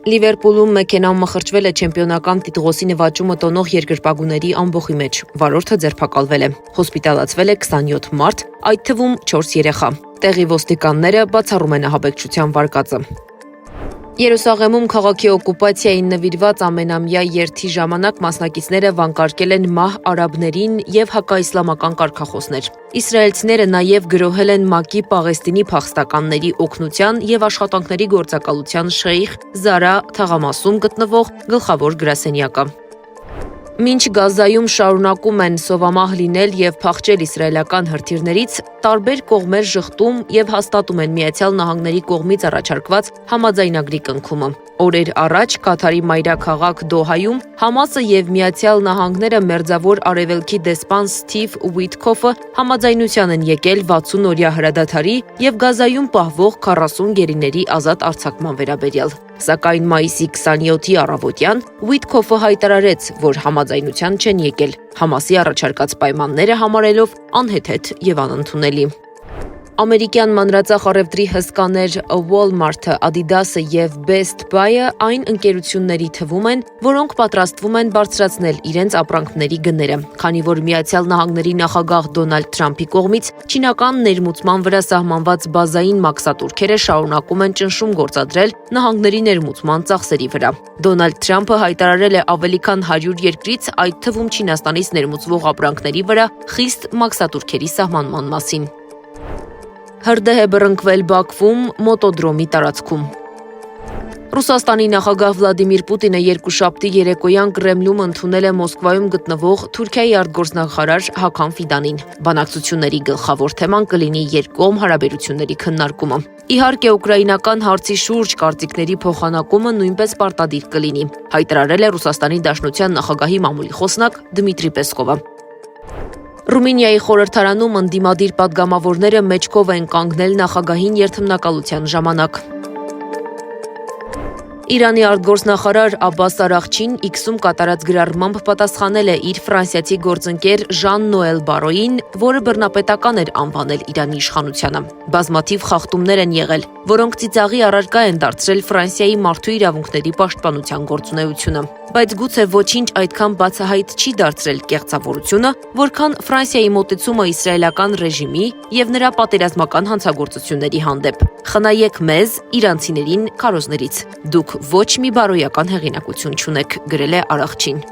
Լիվերպուլում մեքենան մխրճվել է չեմպիոնական տիտղոսի նվաճումը տոնող երկրպագուների ամբոխի մեջ։ Վարորդը ձերբակալվել է։ Հոսպիտալացվել է 27 մարդ, այդ թվում 4 երեխա։ Տեղի ոստիկանները բացառում են ահաբեկչության վարկածը։ Երուսաղեմում քաղաքի օկուպացիային նվիրված ամենամյա երթի ժամանակ մասնակիցները վանկարկել են մահ արաբներին եւ հակաիսլամական կարգախոսներ։ Իսրայելցիները նաեւ գրոհել են ՄԱԿ-ի Պաղեստինի փախստականների օգնության եւ աշխատանքների գործակալության շեյխ Զարա թաղամասում գտնվող գլխավոր գրասենյակը։ Մինչ Գազայում շարունակում են սովամահ լինել եւ փախչել իսրայելական հրթիռներից, տարբեր կողմեր ժխտում եւ հաստատում են ԱՄՆ-ի կողմից առաջարկված համաձայնագրի կնքումը։ Օրեր առաջ Կաթարի մայրաքաղաք Դոհայում Համասը եւ ԱՄՆ-ը մերձավոր արևելքի դեսպան Սթիվ Ուիթքոֆը համաձայնության են եկել 60-օրյա հրադադարի եւ Գազայում պահվող 40 գերիների ազատ արձակման վերաբերյալ։ Սակայն մայիսի 27-ի առավոտյան Ուիթքոֆը հայտարարեց, որ համաձայնության չեն եկել, Համասի առաջարկած պայմանները համարելով անհեթեթ եւ անընդունելի։ Ամերիկյան մանրածախ առևտրի հսկաներ Walmart-ը, Adidas-ը եւ Best Buy-ը այն ընկերությունների թվում են, որոնք պատրաստվում են բարձրացնել իրենց ապրանքների գները, քանի որ ԱՄՆ-ի նախագահ Դոնալդ Թրամփի կողմից չինական ներմուծման վրա սահմանված բազային մաքսատուրքերը շարունակում են ճնշում գործադրել նահանգների ներմուծման ծախսերի վրա։ Դոնալդ Թրամփը հայտարարել է ավելի քան 100 երկրից, այդ թվում Չինաստանից ներմուծվող ապրանքների վրա խիստ մաքսատուրքերի սահմանման մասին։ Հրդեհ է բռնկվել Բաքվում մոտոդրոմի տարածքում։ Ռուսաստանի նախագահ Վլադիմիր Պուտինը երկուշաբթի երեկոյան Կրեմլում ընդունել է Մոսկվայում գտնվող Թուրքիայի արտգործնախարար Հական Ֆիդանին։ Բանակցությունների գլխավոր թեման կլինի երկկողմ հարաբերությունների քննարկումը։ Իհարկե, ուկրաինական հարցի շուրջ կարծիքների փոխանակումը նույնպես պարտադիր կլինի, հայտարարել է Ռուսաստանի Դաշնության նախագահի մամուլի խոսնակ Դմիտրի Պեսկովը։ Ռումինիայի խորհրդարանում ընդդիմադիր պատգամավորները մեջքով են կանգնել նախագահին երթմնակալության ժամանակ։ Իրանի արտգործնախարար Աբբաս Արաղչին X-ում կատարած գրառմամբ պատասխանել է իր ֆրանսիացի գործընկեր Ժան-Նոել Բարոյին, որը բռնապետական էր անվանել Իրանի իշխանությանը։ Բազմաթիվ խախտումներ են եղել, որոնք ծիծաղի առարկա են դարձրել Ֆրանսիայի մարդու իրավունքների պաշտպանության գործունեությունը։ Բայց գուցե ոչինչ այդքան բացահայտ չի դարձրել կեղծավորությունը, որքան Ֆրանսիայի մոտեցումը իսրայելական ռեժիմի եւ նրա պատերազմական հանցագործությունների հանդեպ։ Խնայեք մեզ, իրանցիներին, քարոզներից։ Դուք ոչ մի բարոյական հեղինակություն չունեք, գրել է Արաղչին։